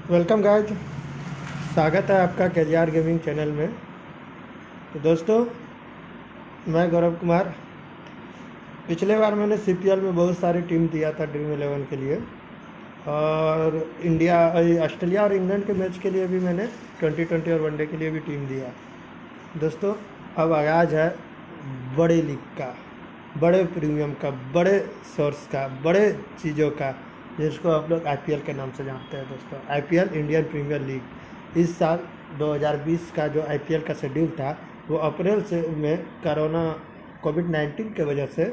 Welcome guys, स्वागत है आपका केजीआर गेमिंग चैनल में। तो दोस्तों, मैं गौरव कुमार। पिछले बार मैंने सीपीएल में बहुत सारी टीम दिया था ड्रीम 11 के लिए, और ऑस्ट्रेलिया और इंग्लैंड के मैच के लिए भी मैंने T20 और वनडे के लिए भी टीम दिया। दोस्तों, अब आगाज़ है बड़े लीग का, बड़े प्रीमियम का, बड़े सोर्स का, बड़े चीज़ों का, जिसको आप लोग आईपीएल के नाम से जानते हैं। दोस्तों, आईपीएल इंडियन प्रीमियर लीग इस साल 2020 का जो आईपीएल का शेड्यूल था वो अप्रैल से में कोविड-19 के वजह से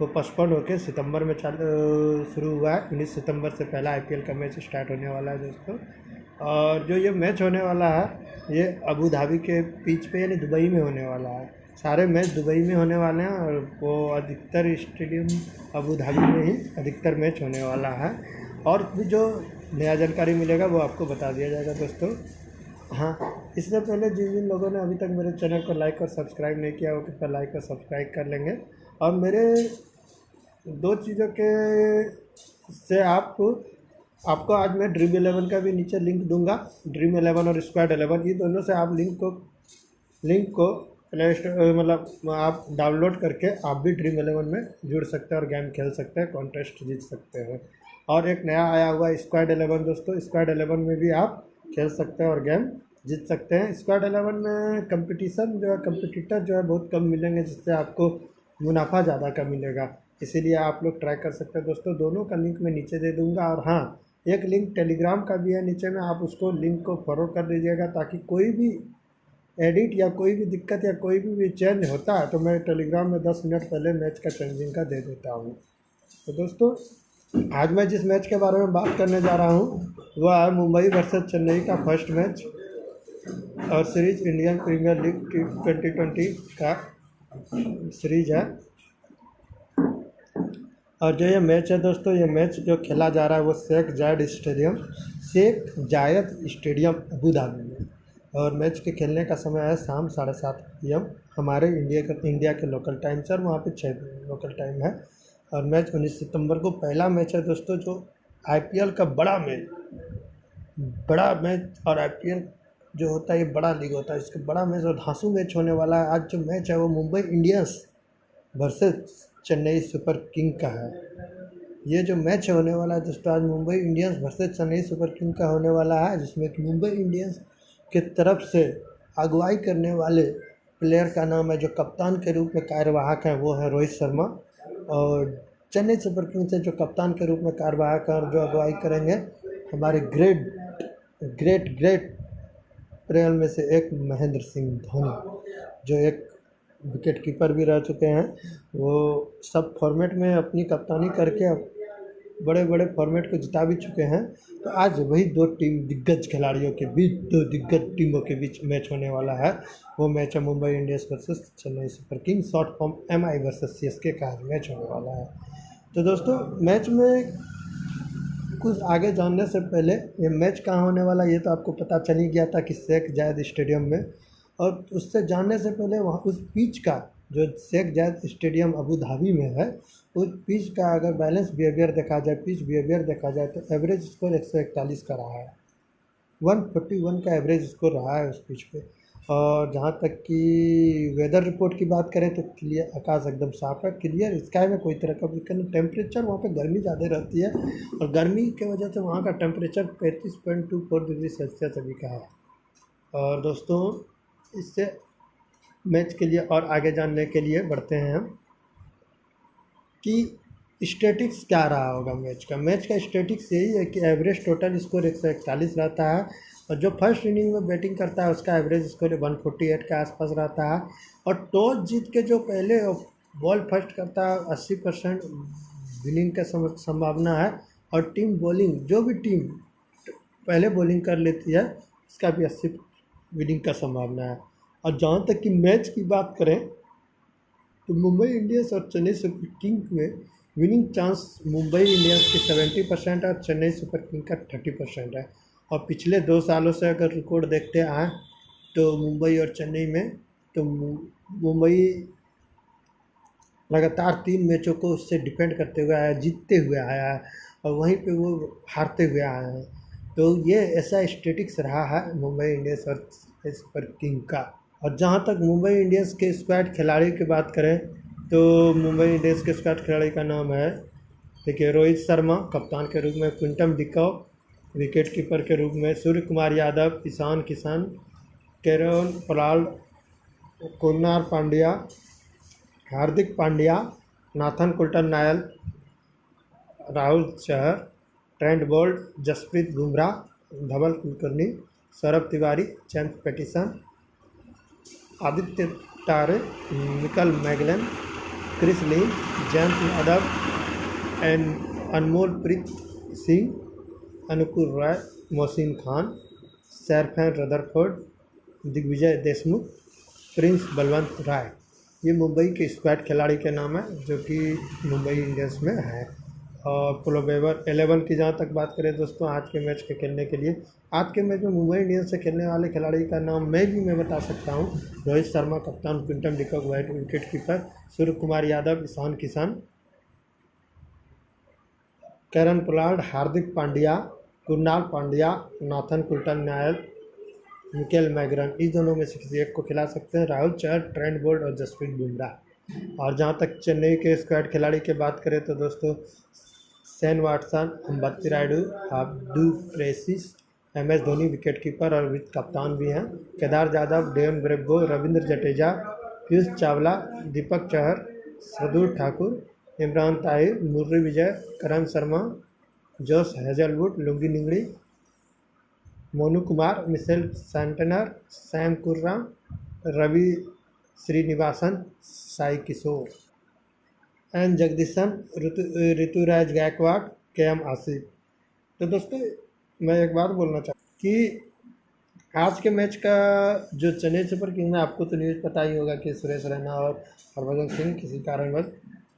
वो पोस्टपोन होकर सितंबर में शुरू हुआ है। 19 सितंबर से पहला आईपीएल का मैच स्टार्ट होने वाला है दोस्तों। और जो ये मैच होने वाला है ये अबू धाबी के पिच पे यानी दुबई में होने वाला है। सारे मैच दुबई में होने वाले हैं और वो अधिकतर स्टेडियम अबू धाबी में ही अधिकतर मैच होने वाला है। और भी जो नया जानकारी मिलेगा वो आपको बता दिया जाएगा दोस्तों। हाँ, इससे पहले जिन लोगों ने अभी तक मेरे चैनल को लाइक और सब्सक्राइब नहीं किया वो कृपया लाइक और सब्सक्राइब कर लेंगे। और मेरे दो चीज़ों के से आपको आज मैं ड्रीम 11 का भी नीचे लिंक दूंगा। ड्रीम 11 और स्क्वाड 11 ये दोनों से आप लिंक को प्ले स्टोर मतलब आप डाउनलोड करके आप भी ड्रीम 11 में जुड़ सकते हैं और गेम खेल सकते हैं, कॉन्टेस्ट जीत सकते हैं। और एक नया आया हुआ स्क्वाड 11 दोस्तों, स्क्वाड 11 में भी आप खेल सकते हैं और गेम जीत सकते हैं। स्क्वाड 11 में कंपटीटर जो है बहुत कम मिलेंगे, जिससे आपको मुनाफा ज़्यादा का मिलेगा, इसीलिए आप लोग ट्राई कर सकते हैं दोस्तों। दोनों का लिंक मैं नीचे दे दूंगा। और हाँ, एक लिंक टेलीग्राम का भी है नीचे में, आप उसको लिंक को फॉरवर्ड कर दीजिएगा, ताकि कोई भी एडिट या कोई भी दिक्कत या कोई भी चेंज होता है तो मैं टेलीग्राम में 10 मिनट पहले मैच का चेंजिंग का दे देता हूँ। तो दोस्तों, आज मैं जिस मैच के बारे में बात करने जा रहा हूँ वह है मुंबई वर्सेस चेन्नई का फर्स्ट मैच और series Indian Premier League T20 का सीरीज है। और जो ये मैच है दोस्तों, ये मैच जो खेला जा रहा है वो शेख जायद स्टेडियम अबू धाबी में। और मैच के खेलने का समय है शाम 7:30 PM हमारे इंडिया के लोकल टाइम से, और वहाँ पे 6 लोकल टाइम है। और मैच 19 सितंबर को पहला मैच है दोस्तों, जो आईपीएल का बड़ा मैच। और आईपीएल जो होता है ये बड़ा लीग होता है, इसका बड़ा मैच और धांसू मैच होने वाला है। आज जो मैच है वो Mumbai Indians versus Chennai Super king का है। ये जो मैच होने वाला है दोस्तों, आज Mumbai Indians versus Chennai Super king का होने वाला है, जिसमें कि मुंबई इंडियंस के तरफ से अगुवाई करने वाले प्लेयर का नाम है, जो कप्तान के रूप में कार्यवाहक है, वो है रोहित शर्मा। और चेन्नई सुपर किंग से जो कप्तान के रूप में कार्यवाहक और जो अगुवाई करेंगे हमारे ग्रेट प्लेयर में से एक महेंद्र सिंह धोनी, जो एक विकेट कीपर भी रह चुके हैं। वो सब फॉर्मेट में अपनी कप्तानी करके बड़े बड़े फॉर्मेट को जिता भी चुके हैं। तो आज वही दो दिग्गज खिलाड़ियों के बीच, दो दिग्गज टीमों के बीच मैच होने वाला है। वो मैच है Mumbai Indians versus Chennai Super king, short form MI versus CSK का आज मैच होने वाला है। तो दोस्तों, मैच में कुछ आगे जानने से पहले ये मैच कहाँ होने वाला ये तो आपको पता चल ही गया था कि शेख जायद स्टेडियम में। और उससे जानने से पहले वहाँ उस पिच का, जो शेख जायद स्टेडियम अबू धाबी में है, उस पिच का अगर पिच बिहेवियर देखा जाए तो एवरेज स्कोर 141 का रहा है। 141 का एवरेज स्कोर रहा है उस पिच पे। और जहाँ तक कि वेदर रिपोर्ट की बात करें तो क्लियर, आकाश एकदम साफ है, क्लियर स्काई में कोई तरह का दिक्कत नहीं। टेम्परेचर वहाँ पे गर्मी ज़्यादा रहती है और गर्मी की वजह से वहाँ का टेम्परेचर 35.24 डिग्री सेल्सियस अभी का है। और दोस्तों, इससे मैच के लिए और आगे जानने के लिए बढ़ते हैं हम कि स्टैटिक्स क्या रहा होगा मैच का स्टैटिक्स यही है कि एवरेज टोटल स्कोर 141 रहता है, और जो फर्स्ट इनिंग में बैटिंग करता है उसका एवरेज स्कोर 148 के आसपास रहता है। और टॉस जीत के जो पहले बॉल फर्स्ट करता है 80% विनिंग का संभावना है। और टीम बॉलिंग, जो भी टीम पहले बॉलिंग कर लेती है उसका भी 80 विनिंग का संभावना है। और जहाँ तक कि मैच की बात करें तो मुंबई इंडियंस और चेन्नई सुपर किंग में विनिंग चांस मुंबई इंडियंस की 70% है और चेन्नई सुपर किंग का 30% है। और पिछले 2 सालों से अगर रिकॉर्ड देखते आए तो मुंबई और चेन्नई में, तो मुंबई लगातार 3 मैचों को उससे डिफेंड करते हुए आया, जीतते हुए आया है, और वहीं पे वो हारते हुए आए हैं। तो ये ऐसा स्टेटिक्स रहा है मुंबई इंडियंस और सुपर किंग का। और जहाँ तक मुंबई इंडियंस के स्क्वाड खिलाड़ी की बात करें तो मुंबई इंडियंस के स्क्वाड खिलाड़ी का नाम है, देखिए, रोहित शर्मा कप्तान के रूप में, क्विंटन डिकॉक विकेट कीपर के रूप में, Surya Kumar Yadav, Ishan Kishan, Kieron Pollard, Kunal Pandya, Hardik Pandya, Nathan Coulter Nile, Rahul Chahar, Trent Boult, Jasprit Bumrah, Dhawal Kulkarni, Saurabh Tiwary, James Pattinson, Aditya Tare, Mitchell McClenaghan, Chris Lynn, James Yadav and Anmol Preet Singh, Anukul Roy, Mohsin Khan, Sherfane Rutherford, Digvijay Deshmukh, Prince Balwant Rai. ये मुंबई के स्क्वाड खिलाड़ी के नाम है जो कि मुंबई इंडियंस में है। और प्रोबेबल 11 की जहाँ तक बात करें दोस्तों, आज के मैच के खेलने के लिए, आज के मैच में मुंबई इंडियंस से खेलने वाले खिलाड़ी का नाम मैं बता सकता हूँ। रोहित शर्मा कप्तान, क्विंटन डिकॉक वाइट wicket keeper, Surya Kumar Yadav, Ishan Kishan, Kieron Pollard, Hardik Pandya, Kunal Pandya, Nathan Coulter Nile, Mitchell McClenaghan, इस दोनों में से किसी एक को खिला सकते हैं। राहुल चहर, ट्रेंट बोल्ट और जसप्रीत बुमराह। और जहाँ तक चेन्नई के स्क्वाड खिलाड़ी की बात करें तो दोस्तों, Shane Watson, Ambati Rayudu, du Plessis, MS Dhoni wicket keeper और विकेट कप्तान भी हैं, Kedar Jadhav, Dwayne Bravo, Ravindra Jadeja, Piyush Chawla, Deepak Chahar, Shardul Thakur, Imran Tahir, Murali Vijay, Karn Sharma, Josh Hazlewood, Lungi Ngidi, Monu Kumar, Mitchell Santner, Sam Curran, Ravi Srinivasan, Sai Kishore N Jagadeesan, Ruturaj Gaikwad, KM Asif. तो दोस्तों मैं एक बात बोलना चाहता कि आज के मैच का जो चेन्नई सुपर किंग में, आपको तो न्यूज़ पता ही होगा कि सुरेश रैना और हरभजन सिंह किसी कारणवश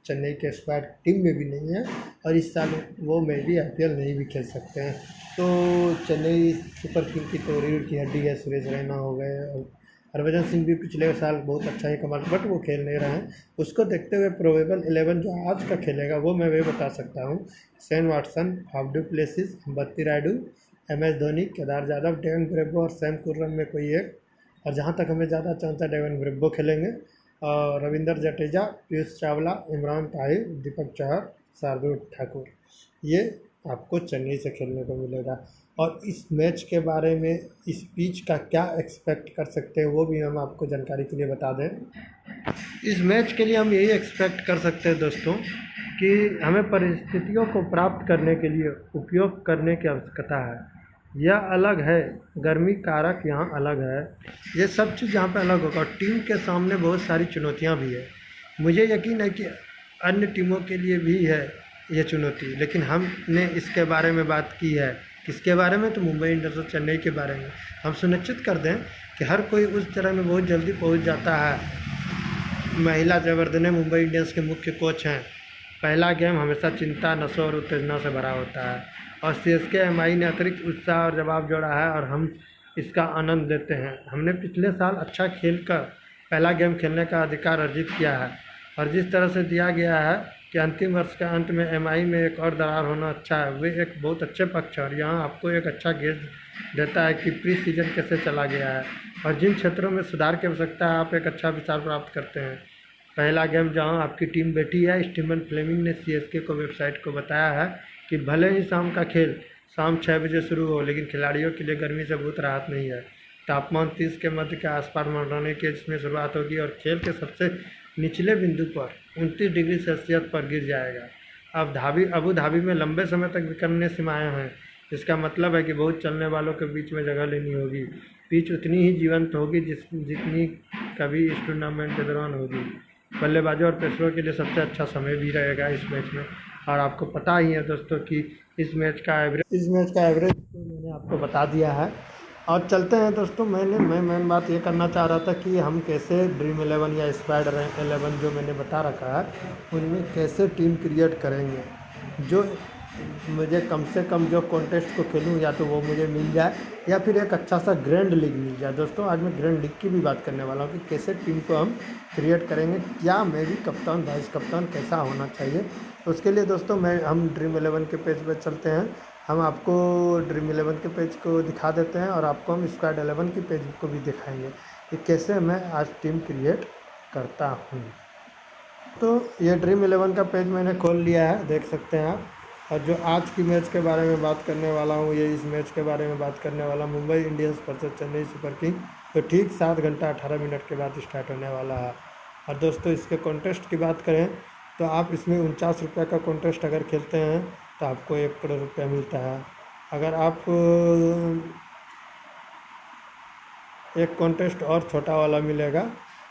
चेन्नई के स्क्वाड टीम में भी नहीं है और इस साल वो में भी IPL नहीं भी खेल सकते हैं। तो चेन्नई सुपर किंग की तो रीढ़ की हड्डी है, सुरेश रैना हो गए और हरभजन सिंह भी पिछले साल बहुत अच्छा ही कमाल, बट वो खेल नहीं रहे हैं। उसको देखते हुए प्रोबेबल 11 जो आज का खेलेगा वो मैं बता सकता हूँ। Shane Watson, Faf du Plessis, Ambati Rayudu, MS Dhoni, Kedar Jadhav, Dwayne Bravo और सैम कुर्रन में कोई एक। और जहाँ तक हमें ज़्यादा चांस है डेवन ब्रेवो खेलेंगे, और रविंद्र जडेजा, पीयूष चावला, इमरान ताहिर, दीपक चहर, शार्दुल ठाकुर, ये आपको चेन्नई से खेलने को मिलेगा। और इस मैच के बारे में, इस पिच का क्या एक्सपेक्ट कर सकते हैं वो भी हम आपको जानकारी के लिए बता दें। इस मैच के लिए हम यही एक्सपेक्ट कर सकते हैं दोस्तों कि हमें परिस्थितियों को प्राप्त करने के लिए उपयोग करने की आवश्यकता है। यह अलग है, गर्मी कारक यहाँ अलग है, ये सब चीज़ यहाँ पे अलग होगा। और टीम के सामने बहुत सारी चुनौतियाँ भी है। मुझे यकीन है कि अन्य टीमों के लिए भी है ये चुनौती, लेकिन हमने इसके बारे में बात की है। किसके बारे में? तो मुंबई इंडियंस और चेन्नई के बारे में। हम सुनिश्चित कर दें कि हर कोई उस तरह में बहुत जल्दी पहुँच जाता है। महिला जयवर्धने मुंबई इंडियंस के मुख्य कोच हैं। पहला गेम हमेशा चिंता, नशों और उत्तेजना से भरा होता है और CSK MI ने अतिरिक्त उत्साह और जवाब जोड़ा है और हम इसका आनंद लेते हैं। हमने पिछले साल अच्छा खेल कर पहला गेम खेलने का अधिकार अर्जित किया है और जिस तरह से दिया गया है कि अंतिम वर्ष के अंत में MI में एक और दरार होना अच्छा है, वे एक बहुत अच्छे पक्ष है और यहाँ आपको एक अच्छा गेज देता है कि प्री सीजन कैसे चला गया है और जिन क्षेत्रों में सुधार की आवश्यकता है आप एक अच्छा विचार प्राप्त करते हैं। पहला गेम जहां आपकी टीम बैठी है, स्टीवन फ्लेमिंग ने CSK को वेबसाइट को बताया है कि भले ही शाम का खेल शाम 6 बजे शुरू हो, लेकिन खिलाड़ियों के लिए गर्मी से बहुत राहत नहीं है। तापमान 30 के मध्य के आसपास मंडराने की इसमें शुरुआत होगी और खेल के सबसे निचले बिंदु पर 29 डिग्री सेल्सियस पर गिर जाएगा। अब अबू धाबी में लंबे समय तक विकर्णीय सीमाएँ हैं, जिसका मतलब है कि बहुत चलने वालों के बीच में जगह लेनी होगी। पिच उतनी ही जीवंत होगी जितनी कभी इस टूर्नामेंट के दौरान होगी। बल्लेबाजों और पेसरों के लिए सबसे अच्छा समय भी रहेगा इस मैच में। और आपको पता ही है दोस्तों कि इस मैच का एवरेज तो मैंने आपको बता दिया है। और चलते हैं दोस्तों, मैं मेन बात ये करना चाह रहा था कि हम कैसे ड्रीम 11 या स्क्वाड 11 जो मैंने बता रखा है उनमें कैसे टीम क्रिएट करेंगे, जो मुझे कम से कम जो कॉन्टेस्ट को खेलूँ या तो वो मुझे मिल जाए या फिर एक अच्छा सा ग्रैंड लीग मिल जाए। दोस्तों आज मैं ग्रैंड लीग की भी बात करने वाला हूँ कि कैसे टीम को हम क्रिएट करेंगे, क्या मेरी कप्तान वाइस कप्तान कैसा होना चाहिए। तो उसके लिए दोस्तों हम ड्रीम 11 के पेज पर चलते हैं। हम आपको ड्रीम 11 के पेज को दिखा देते हैं और आपको हम स्क्वाड 11 की पेज को भी दिखाएंगे कि कैसे मैं आज टीम क्रिएट करता हूँ। तो ये ड्रीम 11 का पेज मैंने खोल लिया है, देख सकते हैं आप। और जो आज की मैच के बारे में बात करने वाला हूँ, ये इस मैच के बारे में बात करने वाला Mumbai Indians versus Chennai Super king, तो ठीक 7 घंटा 18 मिनट के बाद स्टार्ट होने वाला है। और दोस्तों इसके कॉन्टेस्ट की बात करें तो आप इसमें 49 रुपये का कॉन्टेस्ट अगर खेलते हैं तो आपको 1 करोड़ रुपया मिलता है। अगर आप एक कॉन्टेस्ट और छोटा वाला मिलेगा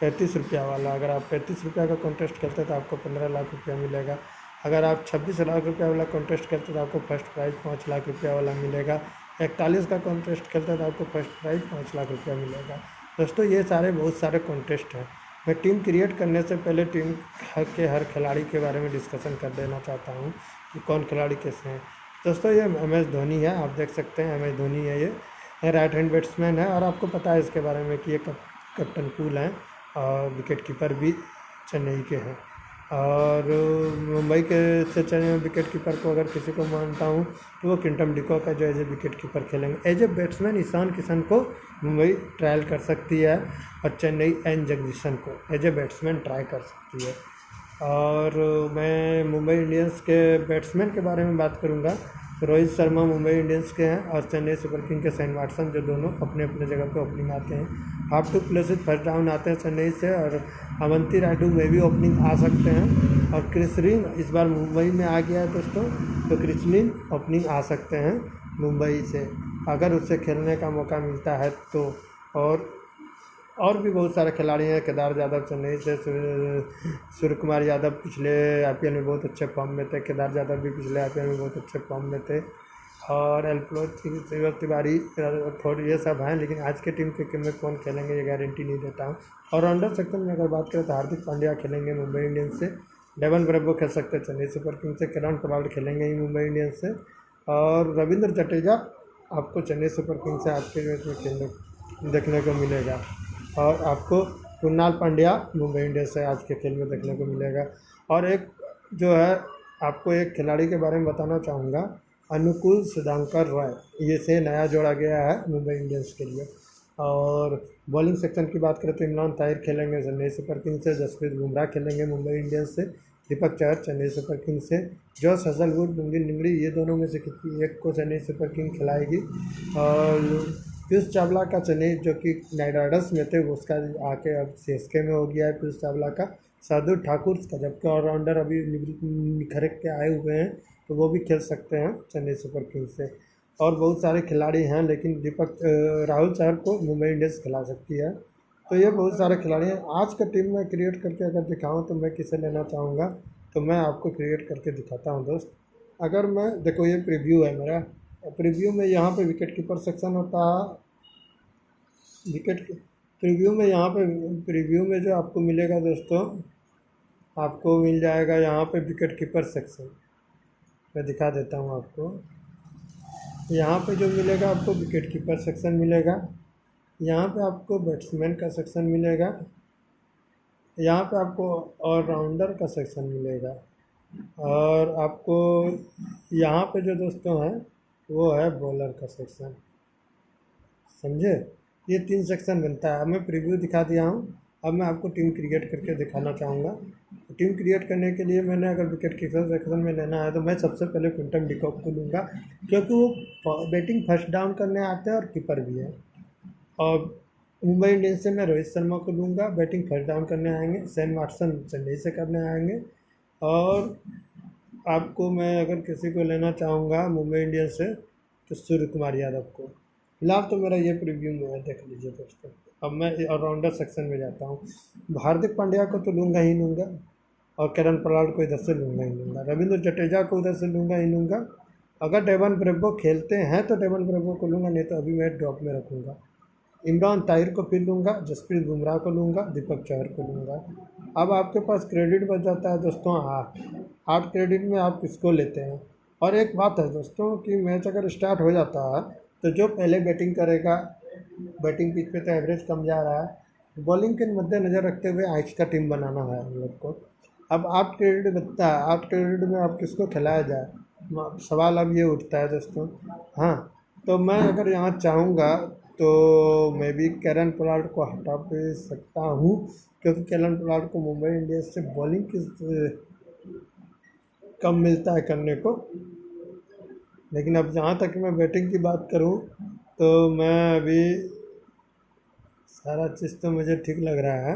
35 रुपया वाला, अगर आप 35 रुपया का कॉन्टेस्ट खेलते हैं तो आपको 15 लाख रुपया मिलेगा। अगर आप 26 लाख रुपया वाला कॉन्टेस्ट खेलते हैं तो आपको फर्स्ट प्राइज़ 5 लाख रुपया वाला मिलेगा। 41 का कॉन्टेस्ट खेलते हैं तो आपको फर्स्ट प्राइज़ 5 लाख रुपया मिलेगा। दोस्तों ये सारे बहुत सारे कॉन्टेस्ट हैं। मैं टीम क्रिएट करने से पहले टीम के हर खिलाड़ी के बारे में डिस्कशन कर देना चाहता हूँ कि कौन खिलाड़ी कैसे हैं। दोस्तों ये MS धोनी है, आप देख सकते हैं MS धोनी है, ये राइट हैंड बैट्समैन है। और आपको पता है इसके बारे में कि ये कैप्टन कूल हैं और विकेट कीपर भी चेन्नई के हैं। और मुंबई के से चेन्नई विकेट कीपर को अगर किसी को मानता हूँ तो वो क्विंटन डिकॉक का जो एज ए विकेट कीपर खेलेंगे। As a batsman Ishan Kishan को मुंबई ट्रायल कर सकती है और चेन्नई एन जगदीशन को एज ए बैट्समैन ट्राई कर सकती है। और मैं मुंबई इंडियंस के बैट्समैन के बारे में बात करूँगा। रोहित शर्मा मुंबई इंडियंस के हैं और चेन्नई सुपर किंग के शेन वाटसन, जो दोनों अपने अपने जगह पे ओपनिंग आते हैं। Faf du Plessis first down आते हैं चेन्नई से, और अवंती रायडू में भी ओपनिंग आ सकते हैं। और क्रिस लिन इस बार मुंबई में आ गया है दोस्तों, तो क्रिस लिन ओपनिंग आ सकते हैं मुंबई से अगर उसे खेलने का मौका मिलता है तो। और भी बहुत सारे खिलाड़ी हैं। केदार यादव चेन्नई से, सूर्य कुमार यादव पिछले IPL में बहुत अच्छे फॉर्म में थे। केदार यादव भी पिछले IPL में बहुत अच्छे फॉर्म में थे। और एल्प्लो तिवारी थोड़ी ये सब हैं, लेकिन आज के टीम के में कौन खेलेंगे ये गारंटी नहीं देता हूँ। और अंडर सेक्शन में अगर बात करें तो हार्दिक पांड्या खेलेंगे मुंबई इंडियंस से, डेवन ब्रेवो खेल सकते हैं चेन्नई सुपर किंग से, किरण पोलार्ड खेलेंगे ही मुंबई इंडियंस से, और रविंद्र जडेजा आपको चेन्नई सुपर किंग से आज के मैच में खेलने देखने को मिलेगा। और आपको कृणाल पांड्या मुंबई इंडियंस से आज के खेल में देखने को मिलेगा। और एक जो है आपको एक खिलाड़ी के बारे में बताना चाहूँगा, अनुकूल सुधांकर रॉय, ये से नया जोड़ा गया है मुंबई इंडियंस के लिए। और बॉलिंग सेक्शन की बात करें तो इमरान ताहिर खेलेंगे चेन्नई सुपर किंग से, जसप्रीत बुमराह खेलेंगे मुंबई इंडियंस से, दीपक चहर चेन्नई सुपर किंग से, जॉस हेजलवुड, मुंगिल निंगड़ी, ये दोनों में से किसी एक को चेन्नई सुपर किंग खिलाएगी। और पीयूष चावला का चेन्नई जो कि नाइट राइडर्स में थे, उसका आके अब CSK में हो गया है पीयूष चावला का। शार्दुल ठाकुर का जबकि ऑलराउंडर अभी निखर के आए हुए हैं, तो वो भी खेल सकते हैं चेन्नई सुपर किंग्स से। और बहुत सारे खिलाड़ी हैं, लेकिन राहुल चहर को मुंबई इंडियंस खिला सकती है। तो ये बहुत सारे खिलाड़ी हैं। आज का टीम मैं क्रिएट करके अगर दिखाऊँ तो मैं किसे लेना चाहूँगा, तो मैं आपको क्रिएट करके दिखाता हूँ दोस्त। अगर मैं देखो ये प्रीव्यू है मेरा, प्रीव्यू में यहाँ पे विकेट कीपर सेक्शन होता है। प्रीव्यू में जो आपको मिलेगा दोस्तों, आपको मिल जाएगा यहाँ पे विकेट कीपर सेक्शन। मैं दिखा देता हूँ आपको। यहाँ पे जो मिलेगा आपको विकेट कीपर सेक्शन मिलेगा, यहाँ पे आपको बैट्समैन का सेक्शन मिलेगा, यहाँ पे आपको ऑलराउंडर का सेक्शन मिलेगा, और आपको यहाँ पे जो दोस्तों हैं वो है बॉलर का सेक्शन। समझे, ये 3 सेक्शन बनता है। अब मैं प्रीव्यू दिखा दिया हूँ, अब मैं आपको टीम क्रिएट करके दिखाना चाहूँगा। टीम क्रिएट करने के लिए मैंने अगर विकेट कीपर सेक्शन में लेना है तो मैं सबसे पहले क्विंटन डिकॉक को लूँगा, क्योंकि वो बैटिंग फर्स्ट डाउन करने आते हैं और कीपर भी है। और मुंबई इंडियंस से मैं रोहित शर्मा को लूँगा, बैटिंग फर्स्ट डाउन करने आएंगे। शेन वाटसन चेन्नई से करने आएंगे। और आपको मैं अगर किसी को लेना चाहूँगा मुंबई इंडियंस से तो सूर्य कुमार यादव को। फिलहाल तो मेरा ये प्रीव्यू में है, देख लीजिए दोस्तों। अब मैं ऑलराउंडर सेक्शन में जाता हूँ। हार्दिक पांड्या को तो लूँगा ही लूँगा, और किरण पोलार्ड को इधर से लूँगा ही लूँगा। रविंद्र जडेजा को उधर से लूँगा ही लूँगा। अगर डेवन ब्रेवो खेलते हैं तो डेवन ब्रेवो को लूँगा, नहीं तो अभी मैं ड्रॉप में रखूँगा। इमरान ताहिर को फिर लूँगा, जसप्रीत बुमराह को लूँगा, दीपक चहर को लूँगा। अब आपके पास क्रेडिट बच जाता है दोस्तों 8 क्रेडिट में आप किसको लेते हैं। और एक बात है दोस्तों कि मैच अगर स्टार्ट हो जाता है तो जो पहले बैटिंग करेगा, बैटिंग पिच पे तो एवरेज कम जा रहा है, बॉलिंग के मद्देनज़र रखते हुए आज का टीम बनाना है हम लोग को। अब 8 क्रेडिट बचता है, 8 क्रेडिट में आप किसको खिलाया जाए। सवाल अब ये उठता है दोस्तों। हाँ, तो मैं अगर यहाँ चाहूँगा तो मैं भी कैरन पोलार्ड को हटा भी सकता हूँ, क्योंकि कैरन पोलार्ड को मुंबई इंडियंस से बॉलिंग की कम मिलता है करने को। लेकिन अब जहाँ तक मैं बैटिंग की बात करूँ तो मैं अभी सारा चीज़ तो मुझे ठीक लग रहा है।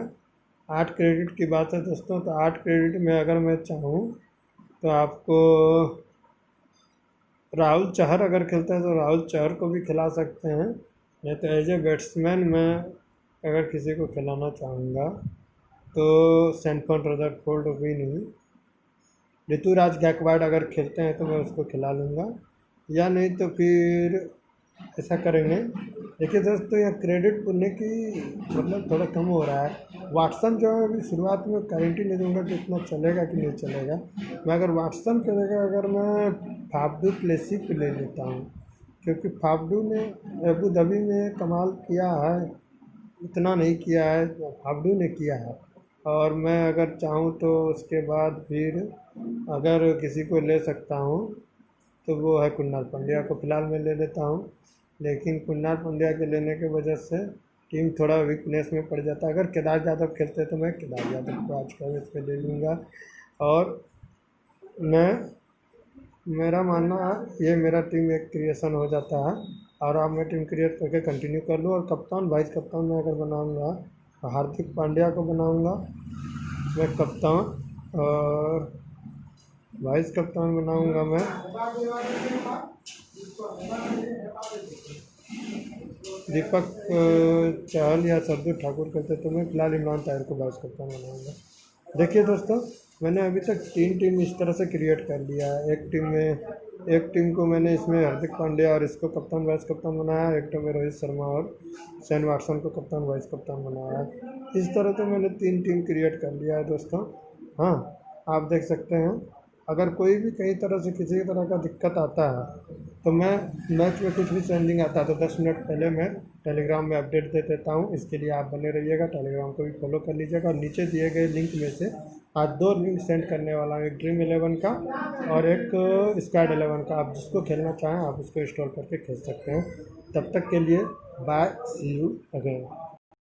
8 क्रेडिट की बात है दोस्तों, तो 8 क्रेडिट में अगर मैं चाहूँ तो आपको राहुल चहर अगर खेलते हैं तो राहुल चहर को भी खिला सकते हैं। नहीं तो एज ए बैट्समैन मैं अगर किसी को खिलाना चाहूँगा तो सैंटफर्ड रदरफोर्ड भी नहीं, ऋतुराज गायकवाड़ अगर खेलते हैं तो मैं उसको खिला लूँगा। या नहीं तो फिर ऐसा करेंगे। देखिए दोस्तों, यह क्रेडिट पुण्य की मतलब थोड़ा कम हो रहा है। वाटसन जो है अभी शुरुआत में गारंटी नहीं दूंगा कि इतना चलेगा कि नहीं चलेगा। मैं अगर वाटसन की जगह अगर मैं फाफडू प्लेसी को ले लेता हूँ, क्योंकि फाफडू ने अबू धाबी में कमाल किया है, इतना नहीं किया है फाफडू ने किया है। और मैं अगर चाहूँ तो उसके बाद फिर अगर किसी को ले सकता हूँ तो वो है कुणाल पांड्या को फ़िलहाल मैं ले लेता हूँ। लेकिन कुणाल पांड्या के लेने की वजह से टीम थोड़ा वीकनेस में पड़ जाता है। अगर केदार यादव खेलते तो मैं केदार यादव को आज का मैच पे ले लूँगा। और मैं मेरा मानना है ये मेरा टीम एक क्रिएशन हो जाता है, और अब मैं टीम क्रिएट करके कंटिन्यू कर लूँ। और कप्तान वाइस कप्तान मैं अगर बनाऊँगा तो हार्दिक पांड्या को बनाऊँगा मैं कप्तान, और वाइस कप्तान बनाऊँगा मैं दीपक चहल या सरदू ठाकुर करते, तो मैं फिलहाल इमरान ताहिर को वाइस कप्तान बनाऊँगा। देखिए दोस्तों, मैंने अभी तक 3 टीम इस तरह से क्रिएट कर लिया है। एक टीम को मैंने इसमें हार्दिक पांड्या और इसको कप्तान वाइस कप्तान बनाया, एक टीम में रोहित शर्मा और शेन वाटसन को कप्तान वाइस कप्तान बनाया है। इस तरह से मैंने 3 टीम क्रिएट कर लिया है दोस्तों। हाँ, आप देख सकते हैं। अगर कोई भी कई तरह से किसी तरह का दिक्कत आता है तो मैं मैच में कुछ भी चेंजिंग आता है तो 10 मिनट पहले मैं टेलीग्राम में अपडेट दे देता हूँ। इसके लिए आप बने रहिएगा, टेलीग्राम को भी फॉलो कर लीजिएगा। और नीचे दिए गए लिंक में से आज 2 लिंक सेंड करने वाला हूँ, एक ड्रीम 11 का और एक स्क्वाड 11 का। आप जिसको खेलना चाहें आप उसको इंस्टॉल करके खेल सकते हैं। तब तक के लिए बाय, सी यू अगेन।